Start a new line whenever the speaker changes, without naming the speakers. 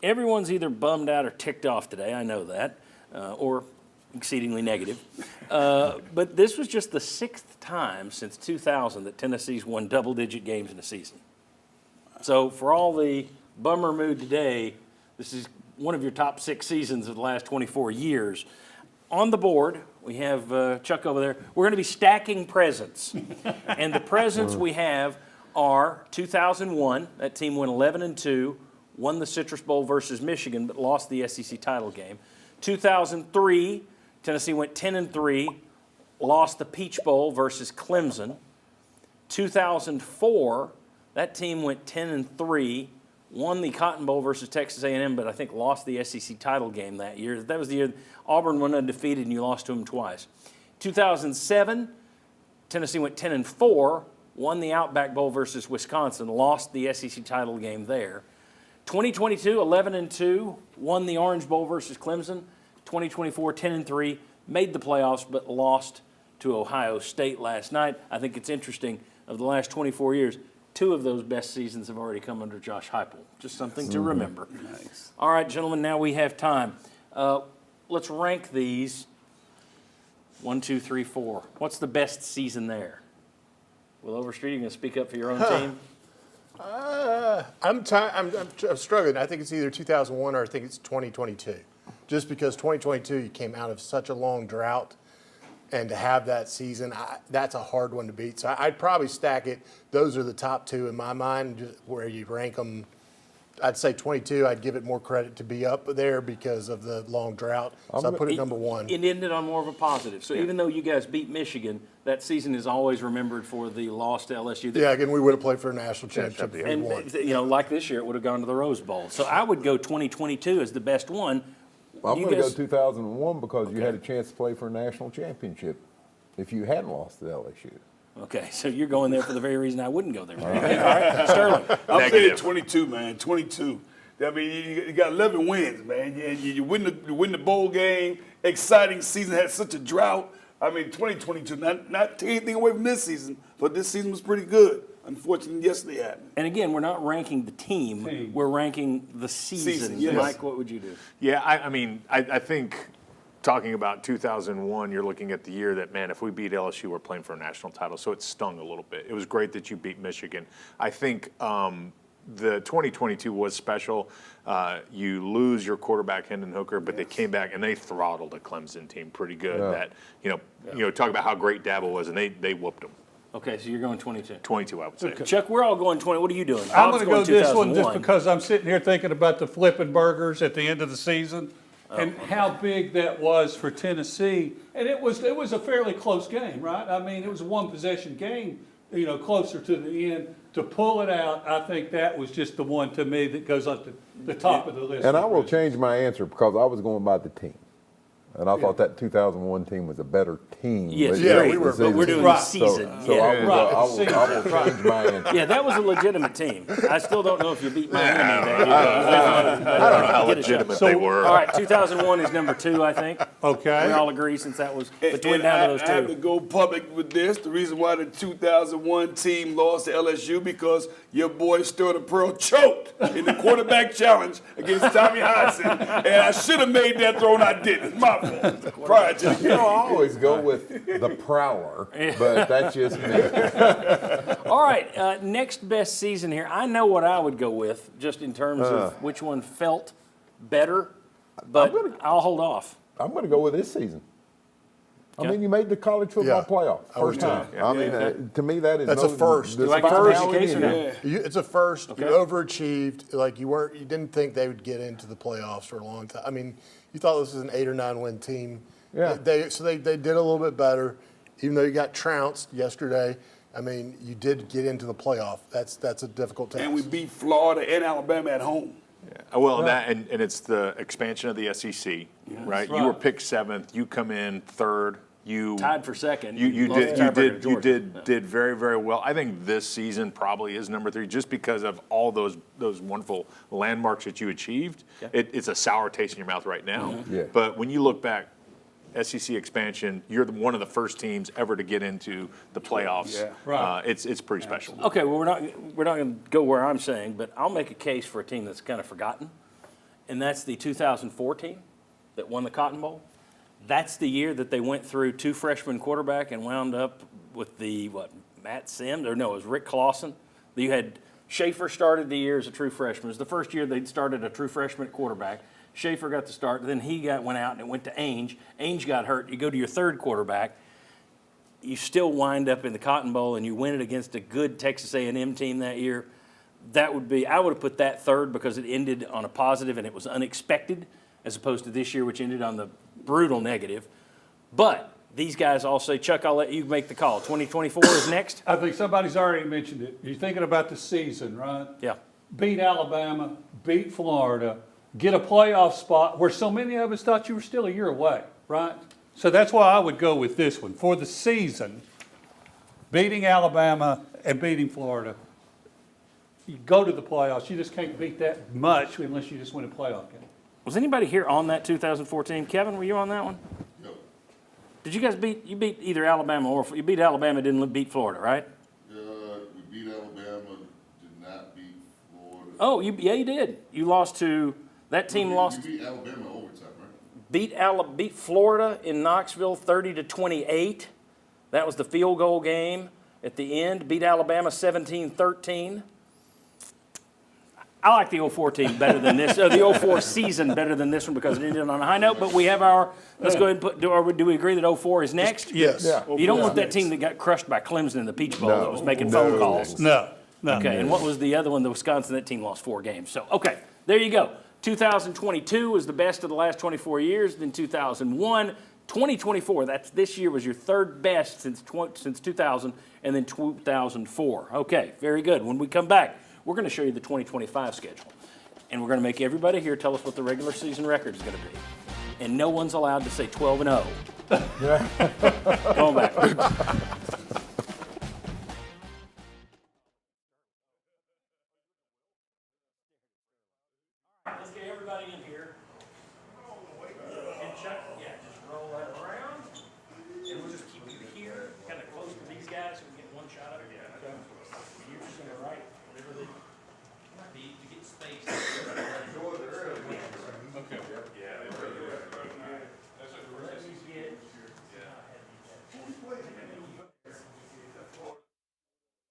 everyone's either bummed out or ticked off today. I know that, or exceedingly negative. But this was just the 6th time since 2000 that Tennessee's won double-digit games in a season. So for all the bummer mood today, this is one of your top 6 seasons of the last 24 years. On the board, we have Chuck over there. We're going to be stacking presents. And the presents we have are 2001. That team went 11-2, won the Citrus Bowl versus Michigan, but lost the SEC title game. 2003, Tennessee went 10-3, lost the Peach Bowl versus Clemson. 2004, that team went 10-3, won the Cotton Bowl versus Texas A&M, but I think lost the SEC title game that year. That was the year Auburn went undefeated and you lost to them twice. 2007, Tennessee went 10-4, won the Outback Bowl versus Wisconsin, lost the SEC title game there. 2022, 11-2, won the Orange Bowl versus Clemson. 2024, 10-3, made the playoffs but lost to Ohio State last night. I think it's interesting, of the last 24 years, 2 of those best seasons have already come under Josh Heupel. Just something to remember.
Nice.
All right, gentlemen, now we have time. Let's rank these. 1, 2, 3, 4. What's the best season there? Will Overstreet, you going to speak up for your own team?
I'm struggling. I think it's either 2001 or I think it's 2022. Just because 2022, you came out of such a long drought, and to have that season, that's a hard one to beat. So I'd probably stack it. Those are the top 2 in my mind, just where you rank them. I'd say 22. I'd give it more credit to be up there because of the long drought. So I put it number 1.
It ended on more of a positive. So even though you guys beat Michigan, that season is always remembered for the loss to LSU.
Yeah, again, we would have played for a national championship if we
And,
won.
like this year, it would have gone to the Rose Bowl. So I would go 2022 as the best one.
I'm
You
going to go
guys-
2001 because you had a chance to play for a national championship if you hadn't lost to LSU.
Okay, so you're going there for the very reason I wouldn't go there. All right. Sterling.
I'm saying 22, man. 22. I mean, you got 11 wins, man. You win the bowl game. Exciting season. Had such a drought. I mean, 2022. Not taking anything away from this season, but this season was pretty good. Unfortunately, yesterday happened.
And again, we're not ranking the team. We're ranking the season.
Yes.
Mike, what would you do?
Yeah, I think talking about 2001, you're looking at the year that, man, if we beat LSU, we're playing for a national title. So it stung a little bit. It was great that you beat Michigan. I think the 2022 was special. You lose your quarterback, Hendon Hooker, but they came back and they throttled a Clemson team pretty good.
Yeah.
That, talk about how great Dabo was, and they whooped them.
Okay, so you're going 22.
22, I would say.
Chuck, we're all going 20. What are you doing?
I'm
Bob's
going to go this one just
2001.
because I'm sitting here thinking about the flipping burgers at the end of the season and how big that was for Tennessee. And it was a fairly close game, right? I mean, it was a one-possession game, closer to the end. To pull it out, I think that was just the one to me that goes up to the top of the list.
And I will change my answer because I was going by the team. And I thought that 2001 team was a better team.
Yes,
but
yeah,
great,
we were-
but we're doing
Right.
the season.
So
yeah.
I will
Right.
change my answer.
Yeah, that was a legitimate team. I still don't know if you beat Miami that year.
I don't know how
Get a shot.
legitimate they were.
All right, 2001 is number 2, I think.
Okay.
We all agree since that was between
And
down to those
I have to
2.
go public with this. The reason why the 2001 team lost to LSU because your boy Sterling Pearl choked in the quarterback challenge against Tommy Hodson, and I should have made that throw and I didn't. It's my fault. Prior to the game.
I always go with the prowler, but that's just me.
All right, next best season here. I know what I would go with, just in terms of which one felt better, but I'll hold off.
I'm going to go with this season. I mean, you made the college football
Yeah.
playoff
I would
first
too.
time. I mean, to me, that is
That's a first.
the
Do I
get to make
first
a case or no?
in-
It's a first. You overachieved. Like you didn't think they would get into the playoffs for a long time. I mean, you thought this was an 8 or 9 win team.
Yeah.
They did a little bit better, even though you got trounced yesterday. I mean, you did get into the playoff. That's a difficult task.
And we beat Florida and Alabama at home.
Well, and it's the expansion of the SEC, right? You were picked 7th. You come in 3rd. You
Tied for second.
You
Lost the tiebreaker to
you
Georgia.
did very, very well. I think this season probably is number 3 just because of all those wonderful landmarks that you achieved. It's a sour taste in your mouth right now.
Yeah.
But when you look back, SEC expansion, you're one of the first teams ever to get into the playoffs.
Yeah.
Right.
It's pretty special.
Okay, well, we're not going to go where I'm saying, but I'll make a case for a team that's kind of forgotten. and that's the 2014 that won the Cotton Bowl. That's the year that they went through 2 freshman quarterback and wound up with Matt Sims, or no, it was Rick Clausen. You had Schaefer started the year as a true freshman. It was the first year they'd started a true freshman at quarterback. Schaefer got the start, then he went out and it went to Ainge. Ainge got hurt. You go to your third quarterback. You still wind up in the Cotton Bowl and you win it against a good Texas A&M team that year. I would have put that third because it ended on a positive and it was unexpected, as opposed to this year, which ended on the brutal negative. But these guys all say, Chuck, I'll let you make the call. 2024 is next?
I think somebody's already mentioned it. You're thinking about the season, right?
Yeah.
Beat Alabama, beat Florida, get a playoff spot where so many of us thought you were still a year away, right? So that's why I would go with this one. For the season, beating Alabama and beating Florida, you go to the playoffs. You just can't beat that much unless you just win a playoff game.
Was anybody here on that 2014? Kevin, were you on that one?
No.
Did you guys beat either Alabama or you beat Alabama, didn't beat Florida, right?
We beat Alabama, did not beat Florida.
Oh, you did. You lost to that team. Lost.
We beat Alabama in overtime, right?
Beat Florida in Knoxville 30-28. That was the field goal game at the end. Beat Alabama 17-13. I like the 04 team better than this, the 04 season better than this one because it ended on a high note, but we have let's go ahead and do we agree that 04 is next?
Yes.
Yeah.
You don't want that team that got crushed by Clemson in the Peach Bowl that was making phone calls.
No.
Okay, and what was the other one? The Wisconsin, that team lost 4 games. So, okay, there you go. 2022 was the best of the last 24 years. Then 2001, 2024. This year was your third best since 2000, and then 2004. Okay, very good. When we come back, we're going to show you the 2025 schedule, and we're going to make everybody here tell us what the regular season record is going to be. And no one's allowed to say 12-0. Come on back. Let's get everybody in here.